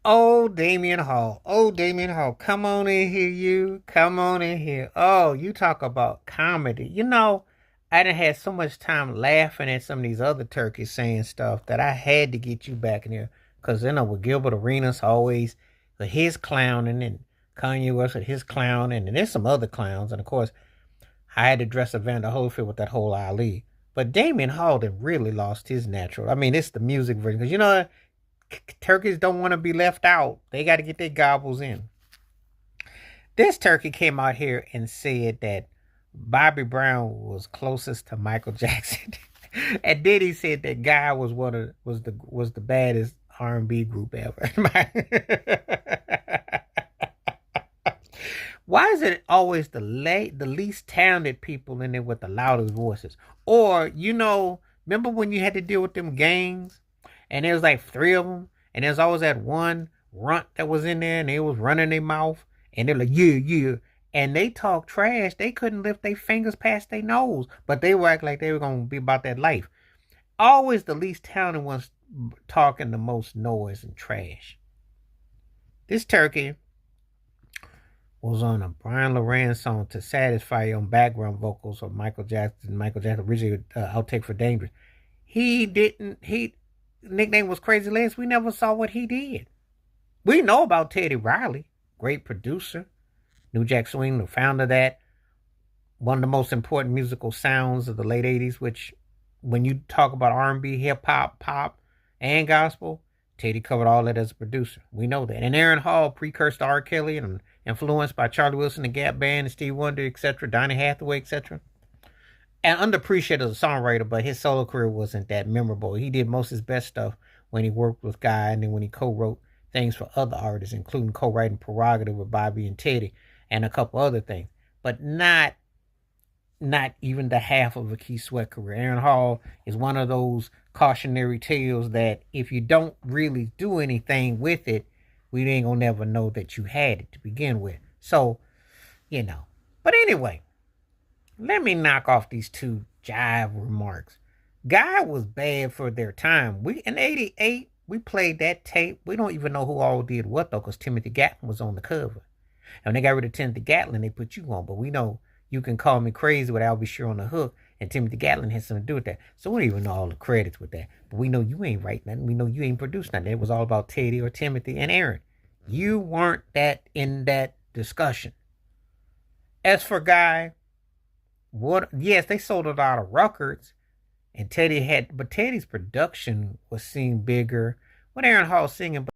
Oh, Damion Hall. Oh, Damion Hall. Come on in here, you. Come on in here. Oh, you talk about comedy. I done had so much time laughing at some of these other turkeys saying stuff that I had to get you back in here. Because, with Gilbert Arenas always with his clowning and Kanye West with his clowning. And there's some other clowns. And, of course, I had to dress Evander Holyfield with that whole Ali. But Damian Hall done really lost his natural. I mean, it's the music version. Because, turkeys don't want to be left out. They got to get their gobbles in. This turkey came out here and said that Bobby Brown was closest to Michael Jackson, and then he said that Guy was the baddest R&B group ever. Why is it always the least talented people in there with the loudest voices? Or remember when you had to deal with them gangs, and there was like three of them, and there's always that one runt that was in there, and they was running their mouth, and they're like, yeah, yeah, and they talk trash. They couldn't lift their fingers past their nose, but they were acting like they were gonna be about that life. Always the least talented ones talking the most noise and trash. This turkey was on a Brian Loran song to satisfy on background vocals of Michael Jackson. Michael Jackson originally outtake for Dangerous. He didn't. He nickname was Crazy Legs. We never saw what he did. We know about Teddy Riley, great producer, New Jack Swing, the founder of that. One of the most important musical sounds of the late '80s. Which, when you talk about R&B, hip hop, pop, and gospel, Teddy covered all that as a producer. We know that. And Aaron Hall, precursor R. Kelly, and influenced by Charlie Wilson, the Gap Band, and Steve Wonder, etc., Donny Hathaway, etc. And underappreciated as a songwriter, but his solo career wasn't that memorable. He did most of his best stuff when he worked with Guy, and then when he co-wrote things for other artists, including co-writing Prerogative with Bobby and Teddy, and a couple other things. But not even the half of a Keith Sweat career. Aaron Hall is one of those cautionary tales that if you don't really do anything with it, we ain't gonna never know that you had it to begin with. So, you know. But anyway, let me knock off these two jive remarks. Guy was bad for their time. We in '88, we played that tape. We don't even know who all did what though, because Timothy Gatlin was on the cover. And when they got rid of Timothy Gatlin, they put you on. But we know You Can Call Me Crazy with I'll Be Sure on the Hook, and Timothy Gatlin had something to do with that. So we don't even know all the credits with that. But we know you ain't write nothing. We know you ain't produced nothing. It was all about Teddy or Timothy and Aaron. You weren't that in that discussion. As for Guy, what? Yes, they sold a lot of records, and but Teddy's production was seen bigger. What Aaron Hall singing,